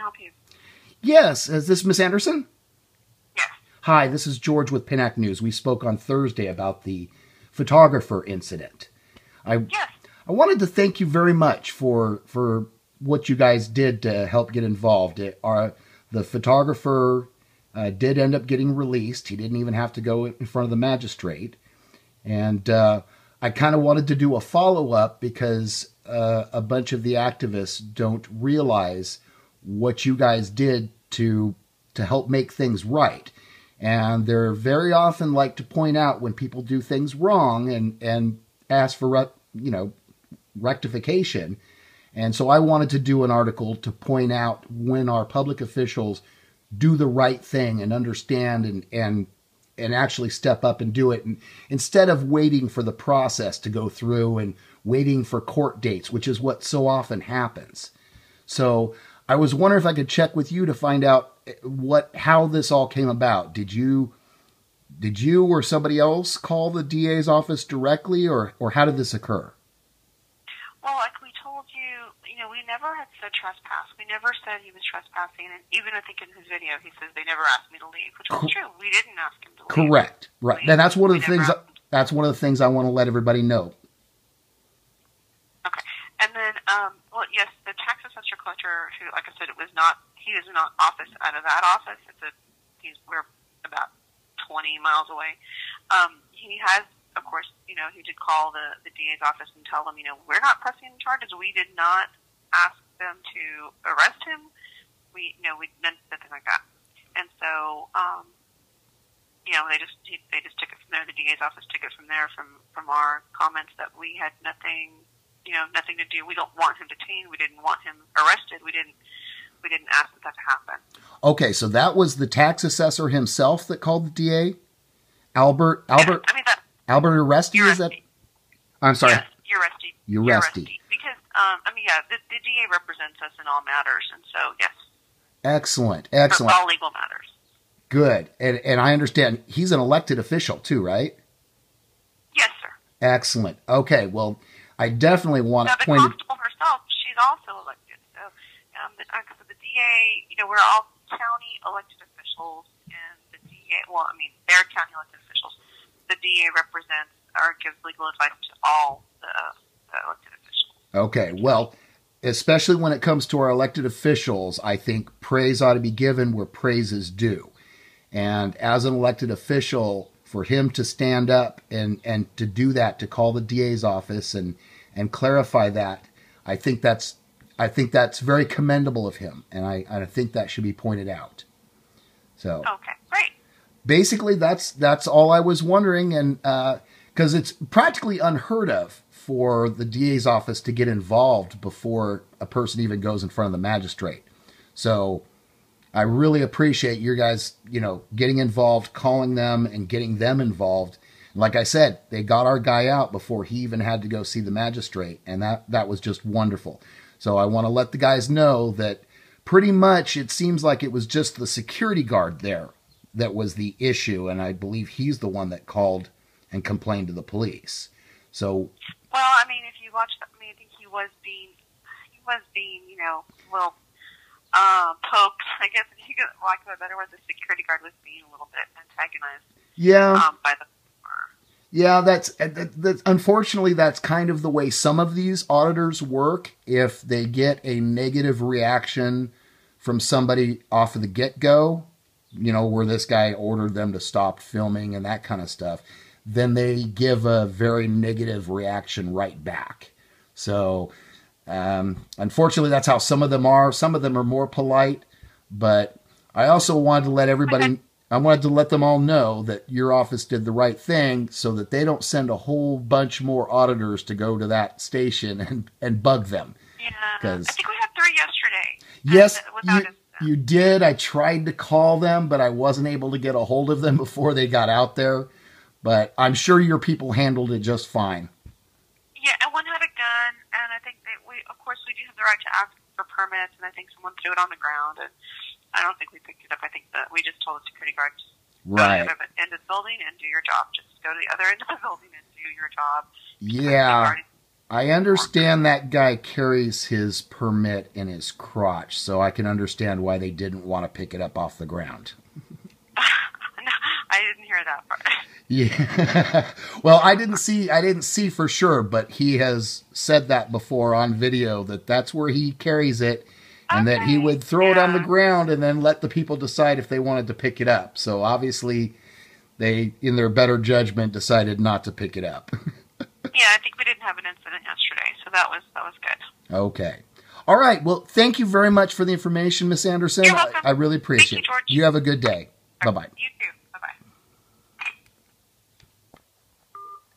help you? Yes, is this Miss Anderson? Yes. Hi, this is George with Pinnack News. We spoke on Thursday about the photographer incident. Yes. I wanted to thank you very much for what you guys did to help get involved. The photographer did end up getting released. He didn't even have to go in front of the magistrate. And I kind of wanted to do a follow-up because a bunch of the activists don't realize what you guys did to help make things right. And they're very often like to point out when people do things wrong and ask for, rectification. And so I wanted to do an article to point out when our public officials do the right thing and understand and actually step up and do it, and instead of waiting for the process to go through and waiting for court dates, which is what so often happens. So I was wondering if I could check with you to find out how this all came about. Did you or somebody else call the DA's office directly, or how did this occur? Well, like we told you, we never had said trespass. We never said he was trespassing, and even I think in his video he says they never asked me to leave, which was true. We didn't ask him to leave. Correct. Right. And that's one of the things. That's one of the things I want to let everybody know. Okay. And then, yes, the tax assessor collector, who, like I said, he is not office out of that office. We're about 20 miles away. He has, of course, he did call the DA's office and tell them, we're not pressing charges. We did not ask them to arrest him. We nothing like that. And so, they just took it from there. The DA's office took it from there from our comments that we had nothing to do. We don't want him detained. We didn't want him arrested. We didn't ask that to happen. Okay, so that was the tax assessor himself that called the DA? Albert Uresti, is that? I'm sorry. Yes, Uresti. Because, the DA represents us in all matters, and so, yes. Excellent. For all legal matters. Good. And I understand he's an elected official too, right? Yes, sir. Excellent. Okay, well, I definitely want to point... Now, the constable herself, she's also elected. So, the DA, we're all county elected officials, and the DA, they're county elected officials. The DA represents or gives legal advice to all the elected officials. Okay, well, especially when it comes to our elected officials, I think praise ought to be given where praise is due. And as an elected official, for him to stand up and to do that, to call the DA's office and clarify that, I think that's very commendable of him, and I think that should be pointed out. So okay, great. Basically, that's all I was wondering, and because it's practically unheard of for the DA's office to get involved before a person even goes in front of the magistrate. So I really appreciate you guys, getting involved, calling them, and getting them involved. Like I said, they got our guy out before he even had to go see the magistrate, and that was just wonderful. So I want to let the guys know that pretty much it seems like it was just the security guard there that was the issue, and I believe he's the one that called and complained to the police. So, well, if you watch, I think he was being, poked. I guess if you could, like a better word, the security guard was being a little bit antagonized. Yeah. By the. Yeah, that's unfortunately that's kind of the way some of these auditors work. If they get a negative reaction from somebody off of the get-go, where this guy ordered them to stop filming and that kind of stuff, then they give a very negative reaction right back. So, unfortunately, that's how some of them are. Some of them are more polite, but I also wanted to let everybody... I wanted to let them all know that your office did the right thing so that they don't send a whole bunch more auditors to go to that station and bug them. Yeah, I think we had 3 yesterday. Yes, you did. I tried to call them, but I wasn't able to get a hold of them before they got out there. But I'm sure your people handled it just fine. Yeah, and one had a gun, and I think that we do have the right to ask for permits, and I think someone threw it on the ground, and I don't think we picked it up. I think that we just told the security guard, just go to the other end of the building and do your job. Just go to the other end of the building and do your job. Yeah. I understand that guy carries his permit in his crotch, so I can understand why they didn't want to pick it up off the ground. No, I didn't hear that part. Yeah. Well, I didn't see for sure, but he has said that before on video, that that's where he carries it, and that he would throw it on the ground and then let the people decide if they wanted to pick it up. So obviously they, in their better judgment, decided not to pick it up. Yeah, I think we didn't have an incident yesterday, so that was good. Okay. All right. Well, thank you very much for the information, Miss Anderson. You're welcome. I really appreciate it. Thank you, George. You have a good day. Bye-bye. You too.